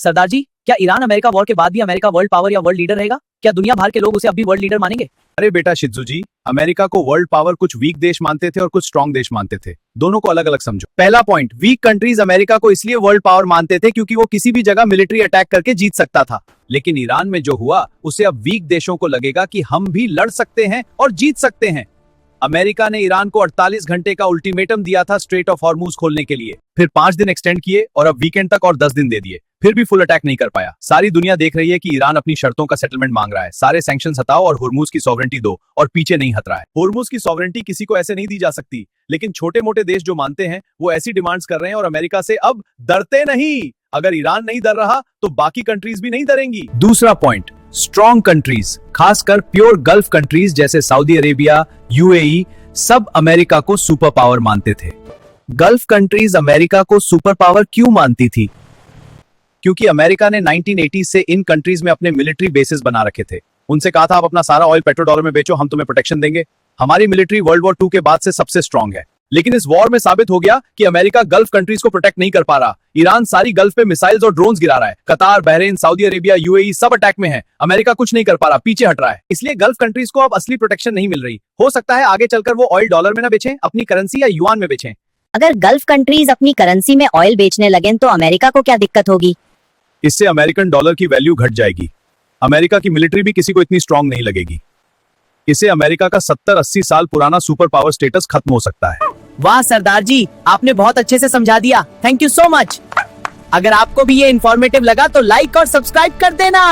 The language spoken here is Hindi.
सरदार जी, क्या ईरान अमेरिका वॉर के बाद भी अमेरिका वर्ल्ड पावर या वर्ल्ड लीडर रहेगा? क्या दुनिया भर के लोग उसे अब भी वर्ल्ड लीडर मानेंगे? अरे बेटा शिज्जू जी, अमेरिका को वर्ल्ड पावर कुछ वीक देश मानते थे और कुछ स्ट्रांग देश मानते थे। दोनों को अलग अलग समझो। पहला पॉइंट, वीक कंट्रीज अमेरिका को इसलिए वर्ल्ड पावर मानते थे क्योंकि वो किसी भी जगह मिलिट्री अटैक करके जीत सकता था। लेकिन ईरान में जो हुआ उसे अब वीक देशों को लगेगा कि हम भी लड़ सकते हैं और जीत सकते हैं। अमेरिका ने ईरान को 48 घंटे का अल्टीमेटम दिया था स्ट्रेट ऑफ हॉर्मूज खोलने के लिए, फिर 5 दिन एक्सटेंड किए और अब वीकेंड तक और 10 दिन दे दिए, फिर भी फुल अटैक नहीं कर पाया। सारी दुनिया देख रही है कि ईरान अपनी शर्तों का सेटलमेंट मांग रहा है। सारे सैंक्शंस हटाओ और हुर्मुज की सॉवरेंटी दो, और पीछे नहीं हट रहा है। हुर्मुज की सॉवरेंटी किसी को ऐसे नहीं दी जा सकती, लेकिन छोटे मोटे देश जो मानते हैं वो ऐसी डिमांड्स कर रहे हैं और अमेरिका से अब डरते नहीं। अगर ईरान नहीं डर रहा तो बाकी कंट्रीज भी नहीं डरेंगी। दूसरा पॉइंट, स्ट्रॉन्ग कंट्रीज, खासकर प्योर गल्फ कंट्रीज जैसे सऊदी अरेबिया, यूएई, सब अमेरिका को सुपर पावर मानते थे। गल्फ कंट्रीज अमेरिका को सुपर पावर क्यों मानती थी? क्योंकि अमेरिका ने 1980 से इन कंट्रीज में अपने मिलिट्री बेसिस बना रखे थे। उनसे कहा था आप अपना सारा ऑयल पेट्रो डॉलर में बेचो, हम तुम्हें प्रोटेक्शन देंगे। हमारी मिलिट्री वर्ल्ड वॉर 2 के बाद से सबसे स्ट्रांग है। लेकिन इस वॉर में साबित हो गया कि अमेरिका गल्फ कंट्रीज को प्रोटेक्ट नहीं कर पा रहा। ईरान सारी गल्फ पे मिसाइल्स और ड्रोन्स गिरा रहा है। कतार, बहरीन, सऊदी अरेबिया, यूएई सब अटैक में है। अमेरिका कुछ नहीं कर पा रहा, पीछे हट रहा है। इसलिए गल्फ कंट्रीज को अब असली प्रोटेक्शन नहीं मिल रही। हो सकता है आगे चलकर वो ऑयल डॉलर में ना बेचें, अपनी करेंसी या युआन में बेचें। अगर गल्फ कंट्रीज अपनी करेंसी में ऑयल बेचने लगें तो अमेरिका को क्या दिक्कत होगी? इससे अमेरिकन डॉलर की वैल्यू घट जाएगी। अमेरिका की मिलिट्री भी किसी को इतनी स्ट्रांग नहीं लगेगी। इससे अमेरिका का 70-80 साल पुराना सुपर पावर स्टेटस खत्म हो सकता है। वाह सरदार जी, आपने बहुत अच्छे से समझा दिया। Thank you so much. अगर आपको भी ये इंफॉर्मेटिव लगा तो लाइक और सब्सक्राइब कर देना।